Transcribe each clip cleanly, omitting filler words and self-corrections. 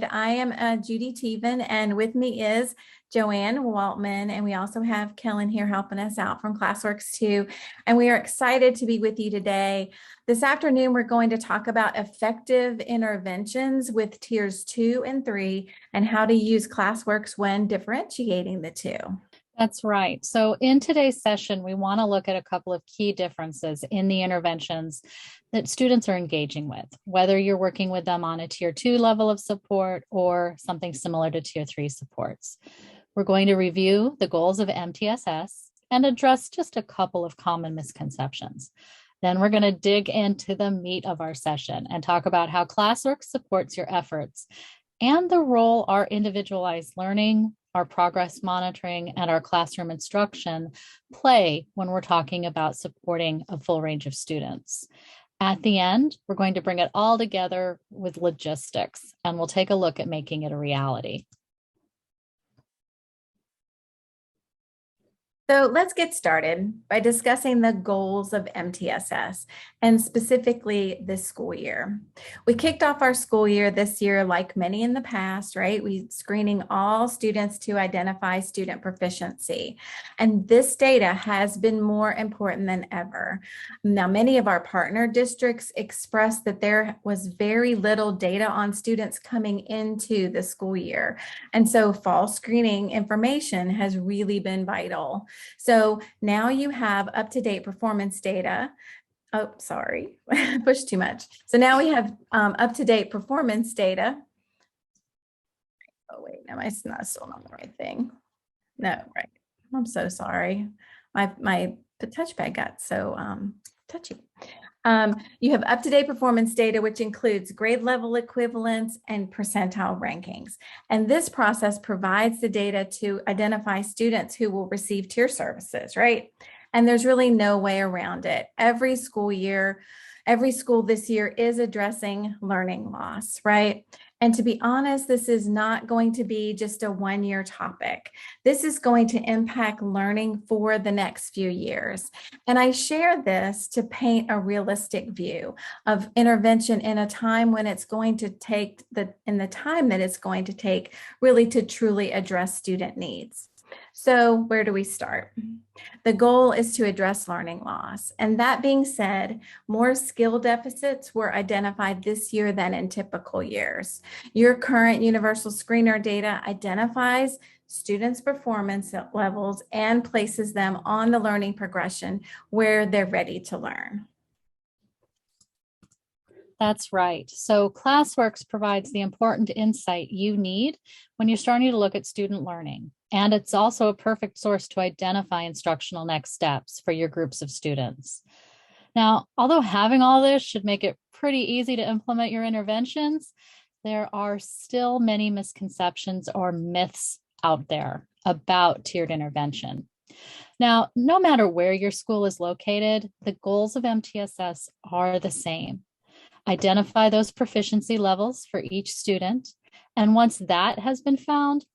I am Judy Teven, and with me is Joanne Waltman, and we also have Kellen here helping us out from Classworks too. And we are excited to be with you today. This afternoon, we're going to talk about effective interventions with tiers 2 and 3 and how to use Classworks when differentiating the two. That's right. So in today's session, we want to look at a couple of key differences in the interventions that students are engaging with, whether you're working with them on a tier 2 level of support or something similar to tier 3 supports. We're going to review the goals of MTSS and address just a couple of common misconceptions. Then we're going to dig into the meat of our session and talk about how Classworks supports your efforts and the role our individualized learning, our progress monitoring, and our classroom instruction play when we're talking about supporting a full range of students. At the end, we're going to bring it all together with logistics, and we'll take a look at making it a reality. So let's get started by discussing the goals of MTSS and specifically this school year. We kicked off our school year this year like many in the past, right? We screening all students to identify student proficiency. And this data has been more important than ever. Now, many of our partner districts expressed that there was very little data on students coming into the school year. And so fall screening information has really been vital. So now you have up-to-date performance data. Oh, sorry, pushed too much. So now we have up-to-date performance data. Oh, wait, am I still not the right thing? No, right. I'm so sorry. My touchpad got so touchy. You have up-to-date performance data, which includes grade level equivalents and percentile rankings. And this process provides the data to identify students who will receive tier services, right? And there's really no way around it. Every school this year is addressing learning loss, right? And to be honest, this is not going to be just a one-year topic. This is going to impact learning for the next few years. And I share this to paint a realistic view of intervention in a time when it's going to take the time that it's going to take really to truly address student needs. So where do we start? The goal is to address learning loss. And that being said, more skill deficits were identified this year than in typical years. Your current universal screener data identifies students' performance levels and places them on the learning progression where they're ready to learn. That's right. So Classworks provides the important insight you need when you're starting to look at student learning. And it's also a perfect source to identify instructional next steps for your groups of students. Now, although having all this should make it pretty easy to implement your interventions, there are still many misconceptions or myths out there about tiered intervention. Now, no matter where your school is located, the goals of MTSS are the same. Identify those proficiency levels for each student. And once that has been found,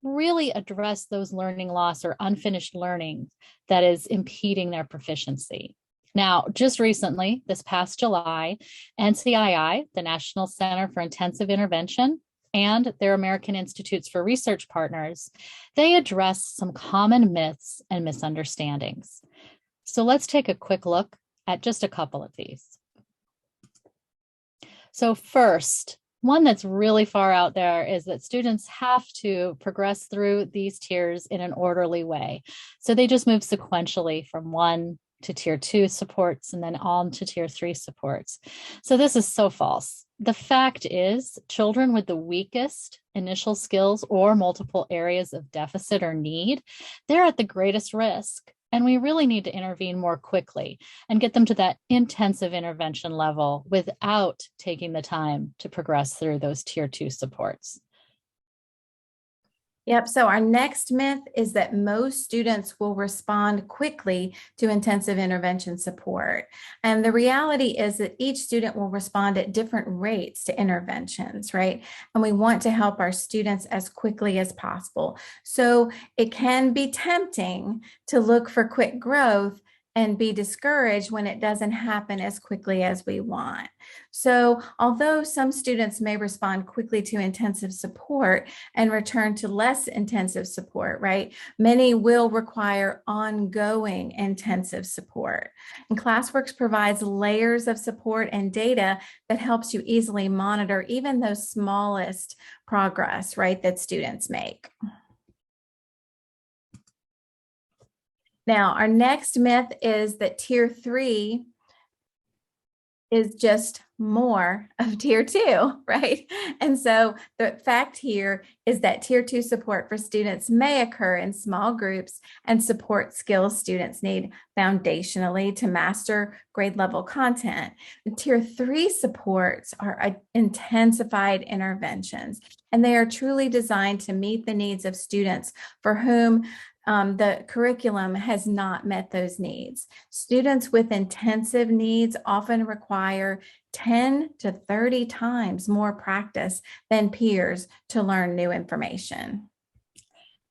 really address those learning loss or unfinished learning that is impeding their proficiency. Now, just recently, this past July, NCII, the National Center for Intensive Intervention, and their American Institutes for Research partners, they address some common myths and misunderstandings. So let's take a quick look at just a couple of these. So first, one that's really far out there is that students have to progress through these tiers in an orderly way. So they just move sequentially from 1 to tier 2 supports and then on to tier 3 supports. So this is so false. The fact is, children with the weakest initial skills or multiple areas of deficit or need, they're at the greatest risk. And we really need to intervene more quickly and get them to that intensive intervention level without taking the time to progress through those tier 2 supports. Yep. So our next myth is that most students will respond quickly to intensive intervention support. And the reality is that each student will respond at different rates to interventions, right? And we want to help our students as quickly as possible. So it can be tempting to look for quick growth and be discouraged when it doesn't happen as quickly as we want. So, although some students may respond quickly to intensive support and return to less intensive support, right? Many will require ongoing intensive support. And Classworks provides layers of support and data that helps you easily monitor even those smallest progress, right, that students make. Now, our next myth is that tier 3 is just more of tier 2, right? And so the fact here is that tier 2 support for students may occur in small groups and support skills students need foundationally to master grade level content. Tier 3 supports are intensified interventions, and they are truly designed to meet the needs of students for whom the curriculum has not met those needs. Students with intensive needs often require 10 to 30 times more practice than peers to learn new information.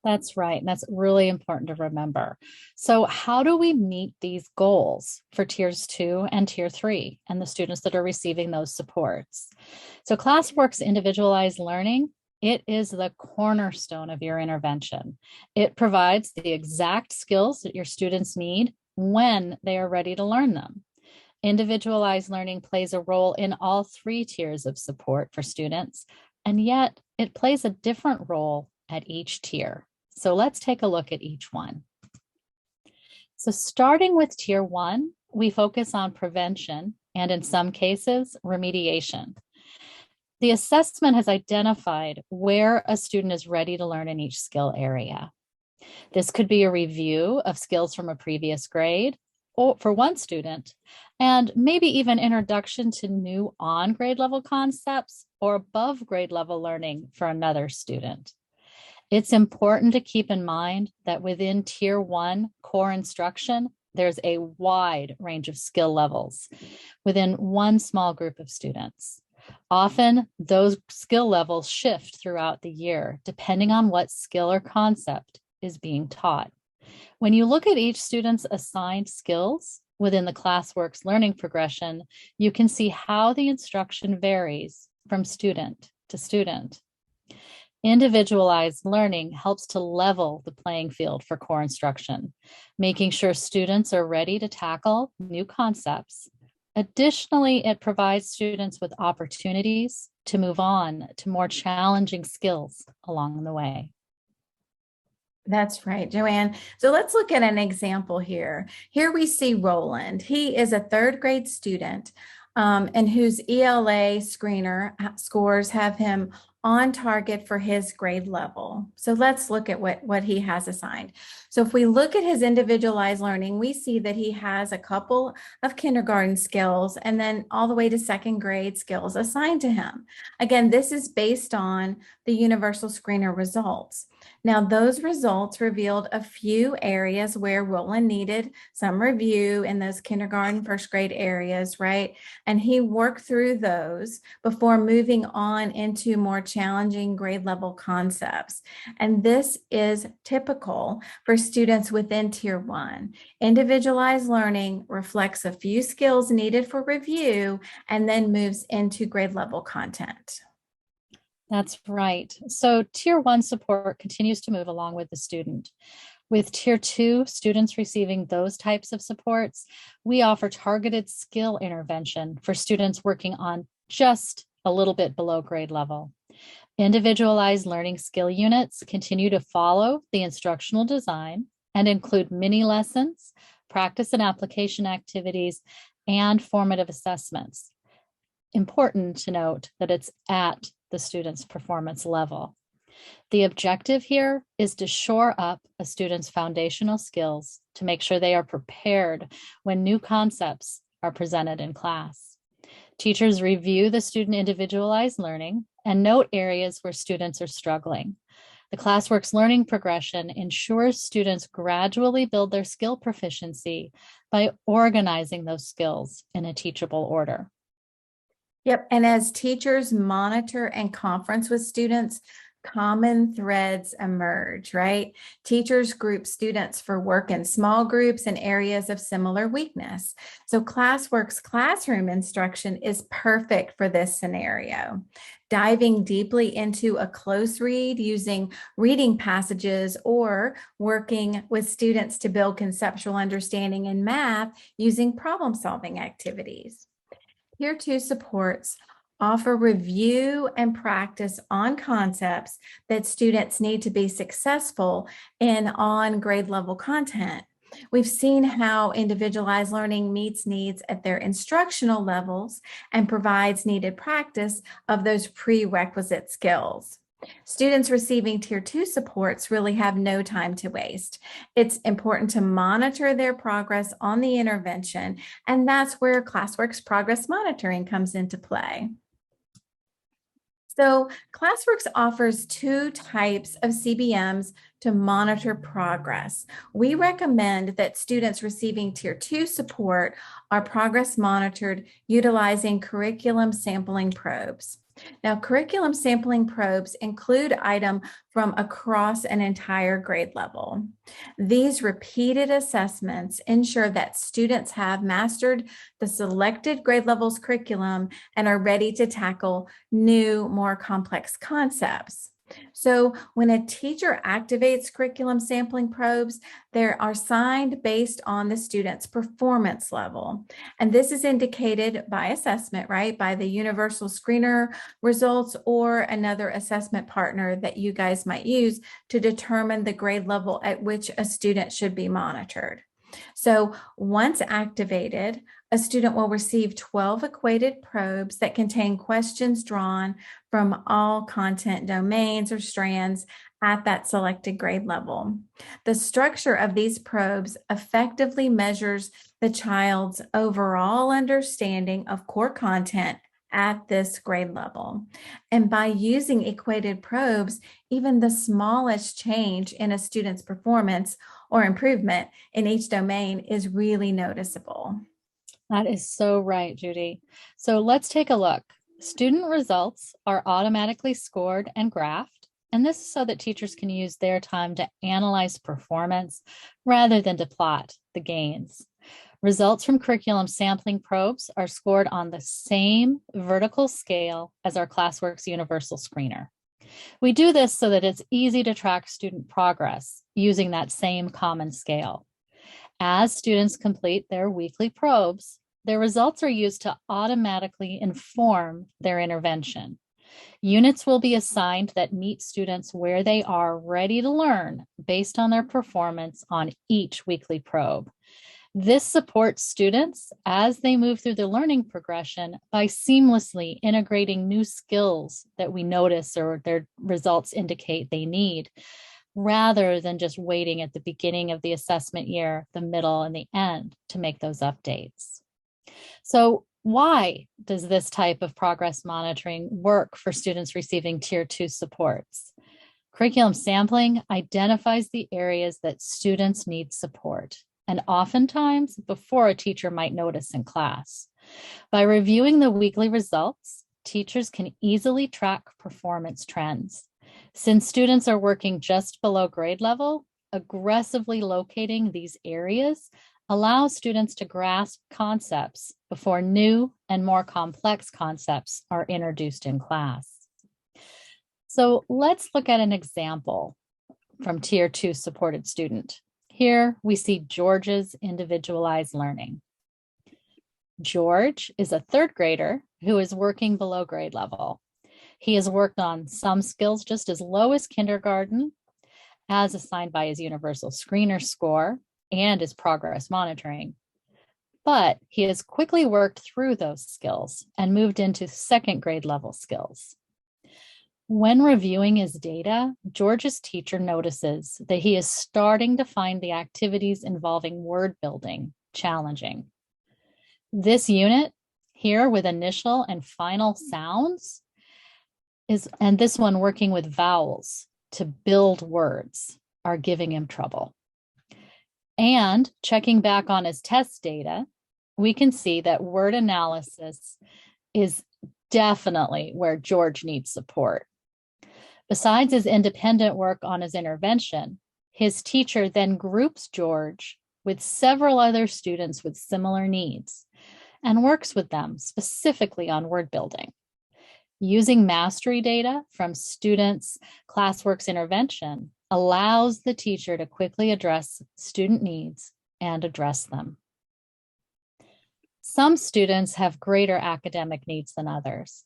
That's right. And that's really important to remember. So, how do we meet these goals for tiers 2 and tier 3 and the students that are receiving those supports? So, Classworks individualized learning, it is the cornerstone of your intervention. It provides the exact skills that your students need when they are ready to learn them. Individualized learning plays a role in all 3 tiers of support for students, and yet it plays a different role at each tier. So let's take a look at each one. So starting with tier 1, we focus on prevention and in some cases, remediation. The assessment has identified where a student is ready to learn in each skill area. This could be a review of skills from a previous grade or for one student, and maybe even introduction to new on grade level concepts or above grade level learning for another student. It's important to keep in mind that within tier 1 core instruction, there's a wide range of skill levels within one small group of students. Often those skill levels shift throughout the year, depending on what skill or concept is being taught. When you look at each student's assigned skills within the Classworks learning progression, you can see how the instruction varies from student to student. Individualized learning helps to level the playing field for core instruction, making sure students are ready to tackle new concepts. Additionally, it provides students with opportunities to move on to more challenging skills along the way. That's right, Joanne. So let's look at an example here. Here we see Roland. He is a 3rd grade student and whose ELA screener scores have him on target for his grade level. So let's look at what he has assigned. So if we look at his individualized learning, we see that he has a couple of kindergarten skills and then all the way to 2nd grade skills assigned to him. Again, this is based on the universal screener results. Now, those results revealed a few areas where Roland needed some review in those kindergarten, 1st grade areas, right? And he worked through those before moving on into more challenging grade level concepts. And this is typical for students within tier 1. Individualized learning reflects a few skills needed for review and then moves into grade level content. That's right. So tier 1 support continues to move along with the student. With tier 2 students receiving those types of supports, we offer targeted skill intervention for students working on just a little bit below grade level. Individualized learning skill units continue to follow the instructional design and include mini lessons, practice and application activities, and formative assessments. Important to note that it's at the student's performance level. The objective here is to shore up a student's foundational skills to make sure they are prepared when new concepts are presented in class. Teachers review the student individualized learning and note areas where students are struggling. The Classworks learning progression ensures students gradually build their skill proficiency by organizing those skills in a teachable order. Yep. And as teachers monitor and conference with students, common threads emerge, right? Teachers group students for work in small groups and areas of similar weakness. So Classworks classroom instruction is perfect for this scenario. Diving deeply into a close read using reading passages or working with students to build conceptual understanding in math using problem-solving activities. Tier 2 supports offer review and practice on concepts that students need to be successful in on grade level content. We've seen how individualized learning meets needs at their instructional levels and provides needed practice of those prerequisite skills. Students receiving Tier 2 supports really have no time to waste. It's important to monitor their progress on the intervention, and that's where Classworks progress monitoring comes into play. So Classworks offers two types of CBMs to monitor progress. We recommend that students receiving Tier 2 support are progress monitored utilizing curriculum sampling probes. Now, curriculum sampling probes include items from across an entire grade level. These repeated assessments ensure that students have mastered the selected grade level's curriculum and are ready to tackle new, more complex concepts. So when a teacher activates curriculum sampling probes, they are assigned based on the student's performance level. And this is indicated by assessment, right? By the universal screener results or another assessment partner that you guys might use to determine the grade level at which a student should be monitored. So once activated, a student will receive 12 equated probes that contain questions drawn from all content domains or strands at that selected grade level. The structure of these probes effectively measures the child's overall understanding of core content at this grade level. And by using equated probes, even the smallest change in a student's performance or improvement in each domain is really noticeable. That is so right, Judy. So let's take a look. Student results are automatically scored and graphed, and this is so that teachers can use their time to analyze performance rather than to plot the gains. Results from curriculum sampling probes are scored on the same vertical scale as our Classworks Universal Screener. We do this so that it's easy to track student progress using that same common scale. As students complete their weekly probes, their results are used to automatically inform their intervention. Units will be assigned that meet students where they are ready to learn based on their performance on each weekly probe. This supports students as they move through the learning progression by seamlessly integrating new skills that we notice or their results indicate they need, rather than just waiting at the beginning of the assessment year, the middle, and the end to make those updates. So why does this type of progress monitoring work for students receiving Tier 2 supports? Curriculum sampling identifies the areas that students need support, and oftentimes before a teacher might notice in class. By reviewing the weekly results, teachers can easily track performance trends. Since students are working just below grade level, aggressively locating these areas allows students to grasp concepts before new and more complex concepts are introduced in class. So let's look at an example from Tier 2 supported student. Here we see George's individualized learning. George is a third grader who is working below grade level. He has worked on some skills just as low as kindergarten, as assigned by his universal screener score and his progress monitoring. But he has quickly worked through those skills and moved into second grade level skills. When reviewing his data, George's teacher notices that he is starting to find the activities involving word building challenging. This unit here with initial and final sounds and this one working with vowels to build words are giving him trouble. And checking back on his test data, we can see that word analysis is definitely where George needs support. Besides his independent work on his intervention, his teacher then groups George with several other students with similar needs and works with them specifically on word building. Using mastery data from students' Classworks intervention allows the teacher to quickly address student needs and address them. Some students have greater academic needs than others.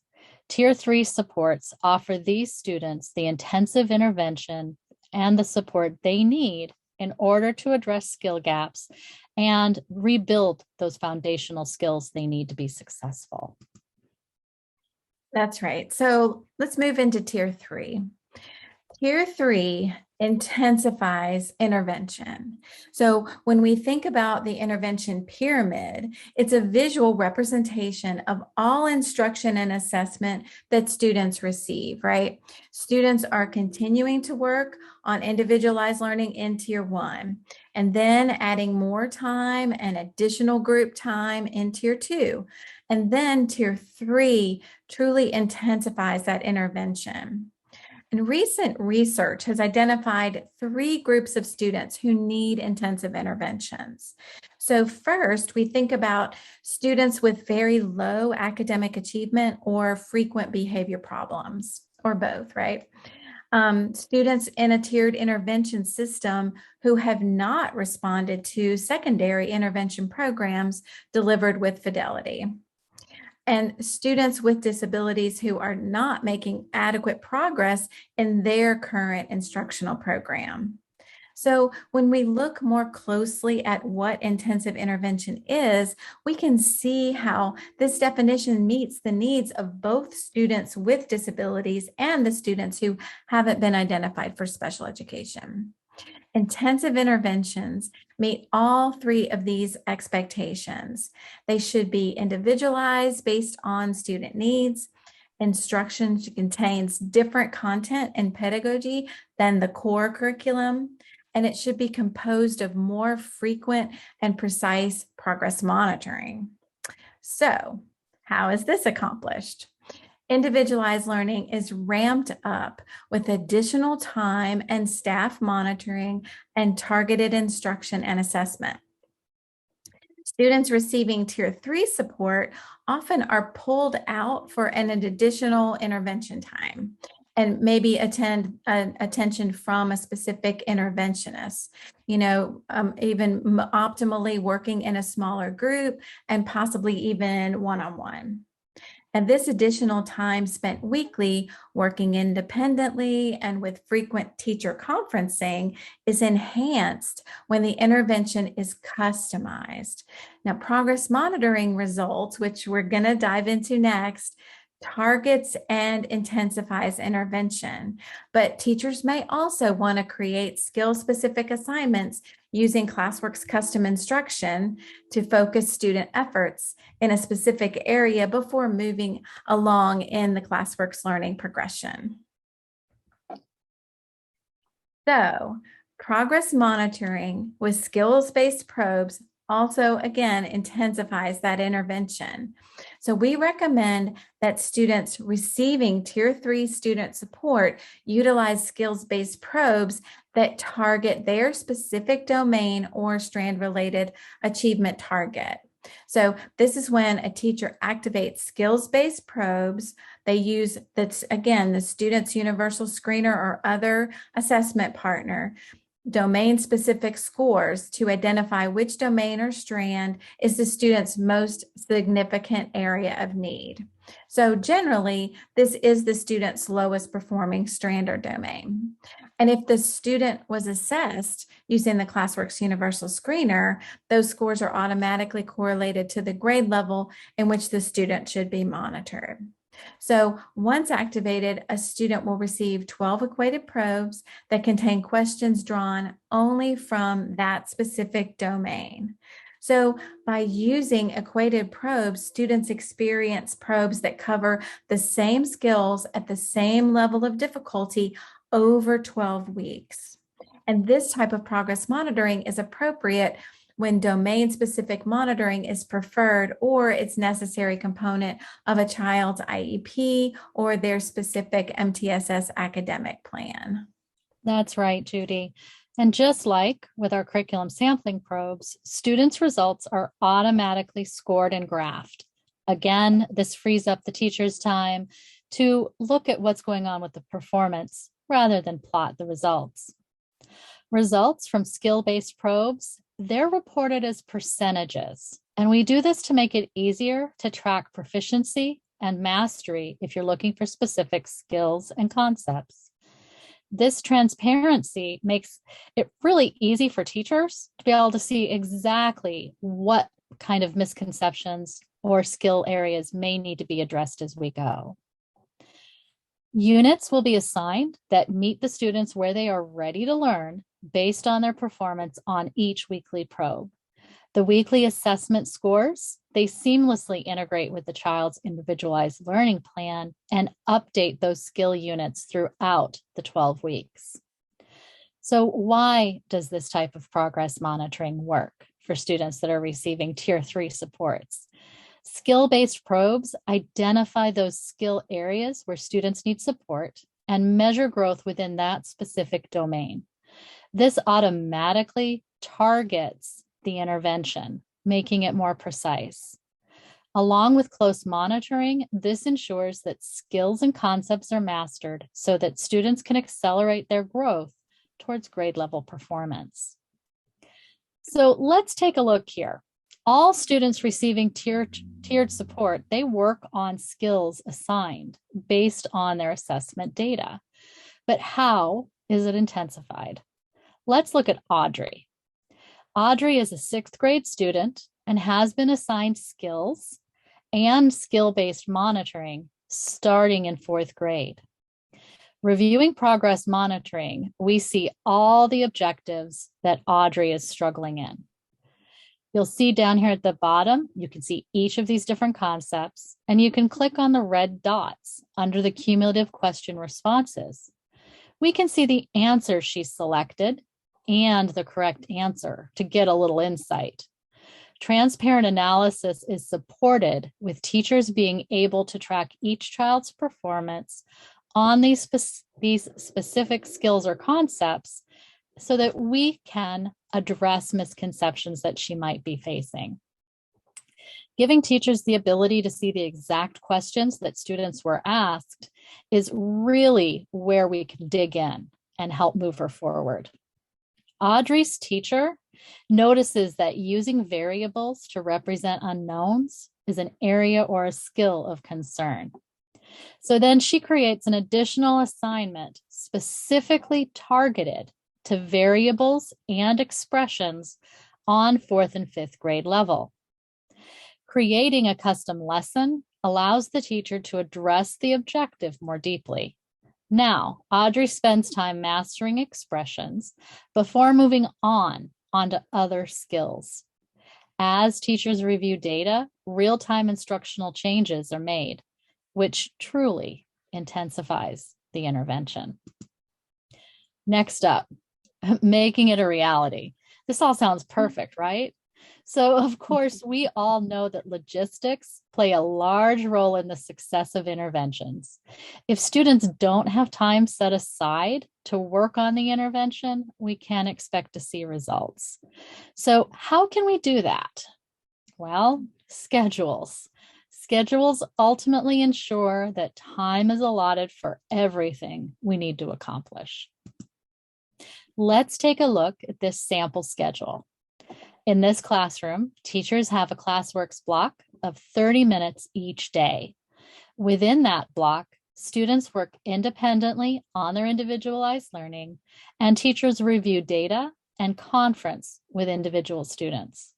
Tier 3 supports offer these students the intensive intervention and the support they need in order to address skill gaps and rebuild those foundational skills they need to be successful. That's right. So let's move into Tier 3. Tier 3 intensifies intervention. So when we think about the intervention pyramid, it's a visual representation of all instruction and assessment that students receive, right? Students are continuing to work on individualized learning in Tier 1, and then adding more time and additional group time in Tier 2. And then Tier 3 truly intensifies that intervention. And recent research has identified 3 groups of students who need intensive interventions. So first, we think about students with very low academic achievement or frequent behavior problems, or both, right? Students in a tiered intervention system who have not responded to secondary intervention programs delivered with fidelity. And students with disabilities who are not making adequate progress in their current instructional program. So when we look more closely at what intensive intervention is, we can see how this definition meets the needs of both students with disabilities and the students who haven't been identified for special education. Intensive interventions meet all 3 of these expectations. They should be individualized based on student needs. Instruction contains different content and pedagogy than the core curriculum, and it should be composed of more frequent and precise progress monitoring. So, how is this accomplished? Individualized learning is ramped up with additional time and staff monitoring and targeted instruction and assessment. Students receiving Tier 3 support often are pulled out for an additional intervention time and maybe attend attention from a specific interventionist, even optimally working in a smaller group and possibly even one-on-one. And this additional time spent weekly working independently and with frequent teacher conferencing is enhanced when the intervention is customized. Now, progress monitoring results, which we're going to dive into next, targets and intensifies intervention, but teachers may also want to create skill-specific assignments using Classworks custom instruction to focus student efforts in a specific area before moving along in the Classworks learning progression. So, progress monitoring with skills-based probes also, again, intensifies that intervention. So we recommend that students receiving Tier 3 student support utilize skills-based probes that target their specific domain or strand-related achievement target. So this is when a teacher activates skills-based probes. They use, that's again, the student's universal screener or other assessment partner, domain-specific scores to identify which domain or strand is the student's most significant area of need. So generally, this is the student's lowest performing strand or domain. And if the student was assessed using the Classworks Universal Screener, those scores are automatically correlated to the grade level in which the student should be monitored. So once activated, a student will receive 12 equated probes that contain questions drawn only from that specific domain. So by using equated probes, students experience probes that cover the same skills at the same level of difficulty over 12 weeks. And this type of progress monitoring is appropriate when domain-specific monitoring is preferred or it's necessary component of a child's IEP or their specific MTSS academic plan. That's right, Judy. And just like with our curriculum sampling probes, students' results are automatically scored and graphed. Again, this frees up the teacher's time to look at what's going on with the performance rather than plot the results. Results from skill-based probes, they're reported as percentages. And we do this to make it easier to track proficiency and mastery if you're looking for specific skills and concepts. This transparency makes it really easy for teachers to be able to see exactly what kind of misconceptions or skill areas may need to be addressed as we go. Units will be assigned that meet the students where they are ready to learn based on their performance on each weekly probe. The weekly assessment scores, they seamlessly integrate with the child's individualized learning plan and update those skill units throughout the 12 weeks. So why does this type of progress monitoring work for students that are receiving Tier 3 supports? Skill-based probes identify those skill areas where students need support and measure growth within that specific domain. This automatically targets the intervention, making it more precise. Along with close monitoring, this ensures that skills and concepts are mastered so that students can accelerate their growth towards grade level performance. So let's take a look here. All students receiving tiered support, they work on skills assigned based on their assessment data. But how is it intensified? Let's look at Audrey. Audrey is a 6th grade student and has been assigned skills and skill-based monitoring starting in 4th grade. Reviewing progress monitoring, we see all the objectives that Audrey is struggling in. You'll see down here at the bottom, you can see each of these different concepts, and you can click on the red dots under the cumulative question responses. We can see the answer she selected and the correct answer to get a little insight. Transparent analysis is supported with teachers being able to track each child's performance on these specific skills or concepts so that we can address misconceptions that she might be facing. Giving teachers the ability to see the exact questions that students were asked is really where we can dig in and help move her forward. Audrey's teacher notices that using variables to represent unknowns is an area or a skill of concern. So then she creates an additional assignment specifically targeted to variables and expressions on 4th and 5th grade level. Creating a custom lesson allows the teacher to address the objective more deeply. Now, Audrey spends time mastering expressions before moving on onto other skills. As teachers review data, real-time instructional changes are made, which truly intensifies the intervention. Next up, making it a reality. This all sounds perfect, right? So of course, we all know that logistics play a large role in the success of interventions. If students don't have time set aside to work on the intervention, we can't expect to see results. So how can we do that? Well, schedules. Schedules ultimately ensure that time is allotted for everything we need to accomplish. Let's take a look at this sample schedule. In this classroom, teachers have a Classworks block of 30 minutes each day. Within that block, students work independently on their individualized learning, and teachers review data and conference with individual students.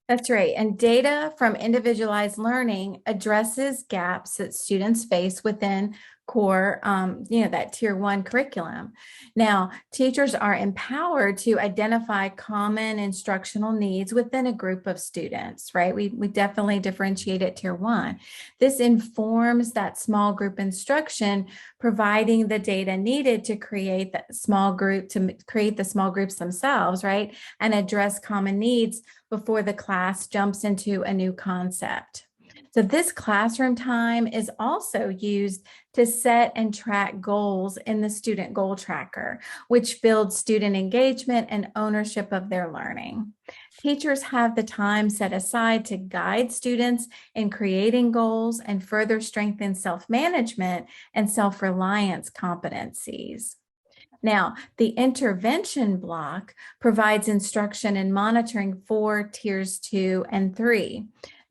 That's right. And data from individualized learning addresses gaps that students face within core, that tier one curriculum. Now, teachers are empowered to identify common instructional needs within a group of students, right? We definitely differentiate at tier one. This informs that small group instruction, providing the data needed to create that small group, to create the small groups themselves, right? And address common needs before the class jumps into a new concept. So this classroom time is also used to set and track goals in the student goal tracker, which builds student engagement and ownership of their learning. Teachers have the time set aside to guide students in creating goals and further strengthen self-management and self-reliance competencies. Now, the intervention block provides instruction and monitoring for tiers 2 and 3.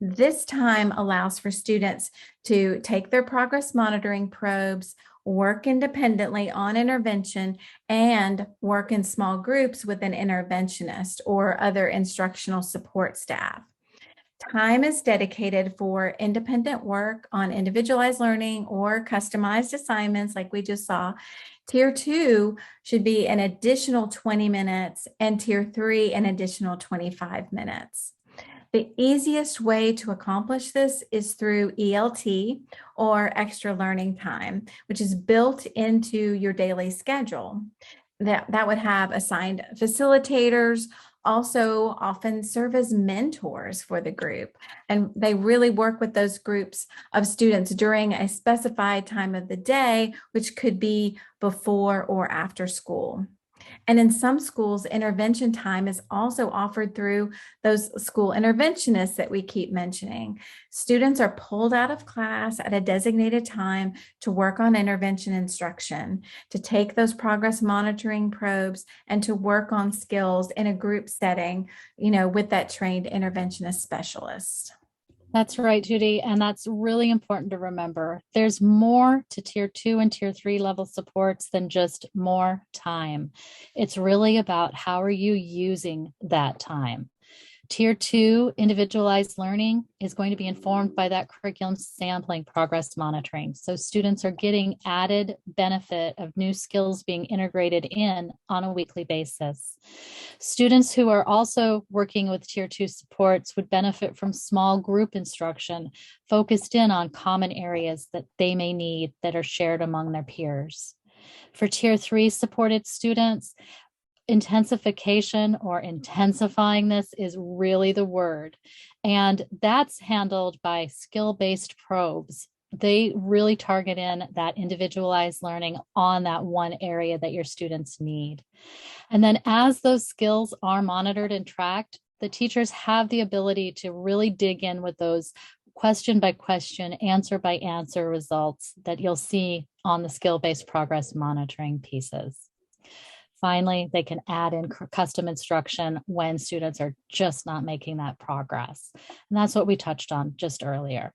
This time allows for students to take their progress monitoring probes, work independently on intervention, and work in small groups with an interventionist or other instructional support staff. Time is dedicated for independent work on individualized learning or customized assignments like we just saw. Tier 2 should be an additional 20 minutes and tier 3 an additional 25 minutes. The easiest way to accomplish this is through ELT or extra learning time, which is built into your daily schedule. That would have assigned facilitators, also often serve as mentors for the group. And they really work with those groups of students during a specified time of the day, which could be before or after school. And in some schools, intervention time is also offered through those school interventionists that we keep mentioning. Students are pulled out of class at a designated time to work on intervention instruction, to take those progress monitoring probes, and to work on skills in a group setting, with that trained interventionist specialist. That's right, Judy. And that's really important to remember. There's more to tier 2 and tier 3 level supports than just more time. It's really about how are you using that time. Tier 2 individualized learning is going to be informed by that curriculum sampling progress monitoring. So students are getting added benefit of new skills being integrated in on a weekly basis. Students who are also working with tier 2 supports would benefit from small group instruction focused in on common areas that they may need that are shared among their peers. For tier 3 supported students, intensification or intensifying this is really the word. And that's handled by skill-based probes. They really target in that individualized learning on that one area that your students need. And then as those skills are monitored and tracked, the teachers have the ability to really dig in with those question by question, answer by answer results that you'll see on the skill-based progress monitoring pieces. Finally, they can add in custom instruction when students are just not making that progress. And that's what we touched on just earlier.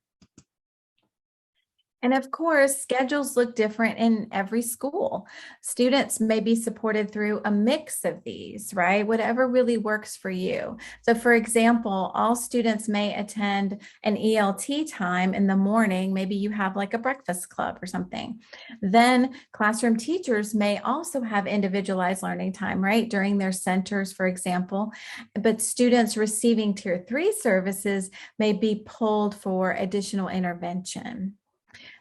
And of course, schedules look different in every school. Students may be supported through a mix of these, right? Whatever really works for you. So for example, all students may attend an ELT time in the morning. Maybe you have like a breakfast club or something. Then classroom teachers may also have individualized learning time, right? During their centers, for example. But students receiving tier 3 services may be pulled for additional intervention.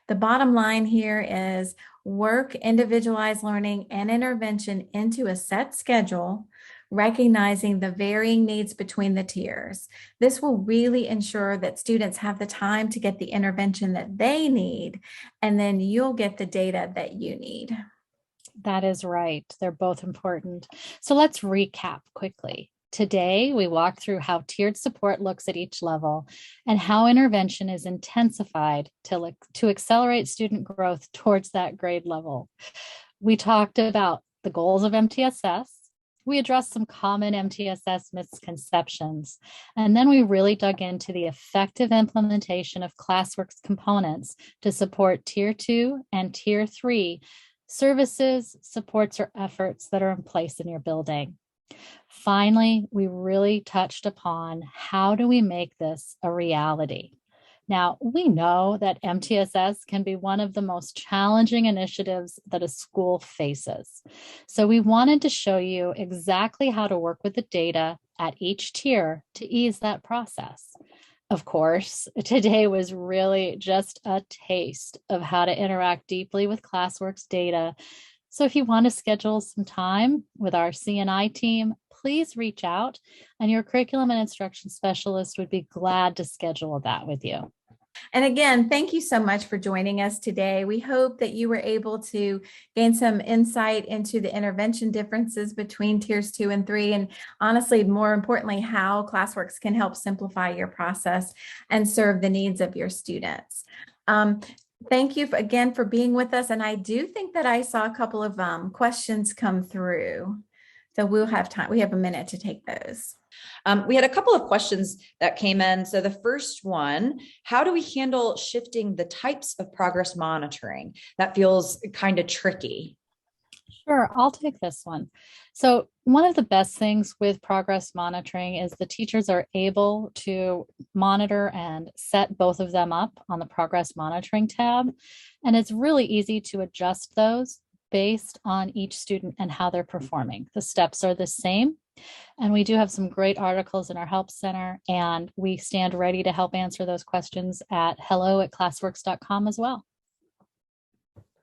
The bottom line here is work individualized learning and intervention into a set schedule, recognizing the varying needs between the tiers. This will really ensure that students have the time to get the intervention that they need, and then you'll get the data that you need. That is right. They're both important. So let's recap quickly. Today, we walked through how tiered support looks at each level and how intervention is intensified to accelerate student growth towards that grade level. We talked about the goals of MTSS. We addressed some common MTSS misconceptions, and then we really dug into the effective implementation of Classworks components to support tier 2 and tier 3 services, supports, or efforts that are in place in your building. Finally, we really touched upon how do we make this a reality? Now, we know that MTSS can be one of the most challenging initiatives that a school faces. So we wanted to show you exactly how to work with the data at each tier to ease that process. Of course, today was really just a taste of how to interact deeply with Classworks data. So if you want to schedule some time with our CNI team, please reach out and your curriculum and instruction specialist would be glad to schedule that with you. And again, thank you so much for joining us today. We hope that you were able to gain some insight into the intervention differences between tiers 2 and 3, and honestly, more importantly, how Classworks can help simplify your process and serve the needs of your students. Thank you again for being with us. And I do think that I saw a couple of questions come through. So we'll have time. We have a minute to take those. We had a couple of questions that came in. So the first one, how do we handle shifting the types of progress monitoring? That feels kind of tricky. Sure, I'll take this one. So one of the best things with progress monitoring is the teachers are able to monitor and set both of them up on the progress monitoring tab. And it's really easy to adjust those based on each student and how they're performing. The steps are the same. And we do have some great articles in our help center, and we stand ready to help answer those questions at hello@classworks.com as well.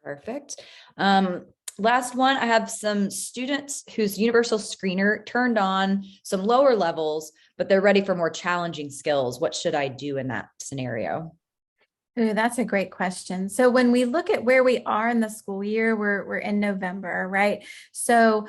Perfect. Last one, I have some students whose universal screener turned on some lower levels, but they're ready for more challenging skills. What should I do in that scenario? Ooh, that's a great question. So when we look at where we are in the school year, we're in November, right? So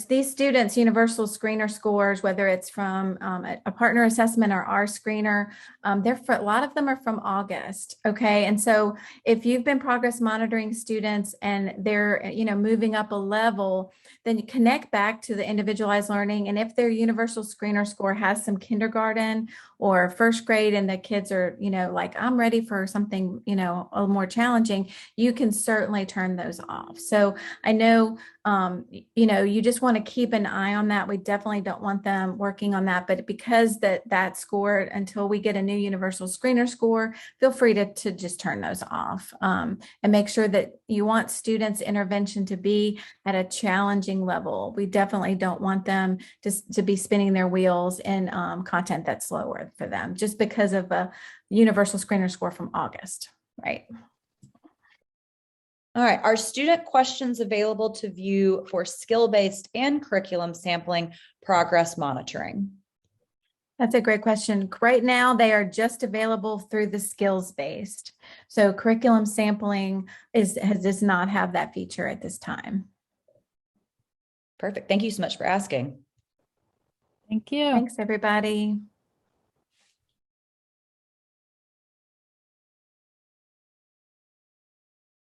these students' universal screener scores, whether it's from a partner assessment or our screener, a lot of them are from August. Okay, and so if you've been progress monitoring students and they're moving up a level, then you connect back to the individualized learning. And if their universal screener score has some kindergarten or first grade, and the kids are like, I'm ready for something a little more challenging, you can certainly turn those off. So I know you just want to keep an eye on that. We definitely don't want them working on that, but because that score, until we get a new universal screener score, feel free to just turn those off, and make sure that you want students' intervention to be at a challenging level. We definitely don't want them to be spinning their wheels in content that's lower for them just because of a universal screener score from August, right? All right, are student questions available to view for skill-based and curriculum sampling progress monitoring? That's a great question. Right now, they are just available through the skills-based. So curriculum sampling does not have that feature at this time. Perfect. Thank you so much for asking. Thank you. Thanks, everybody.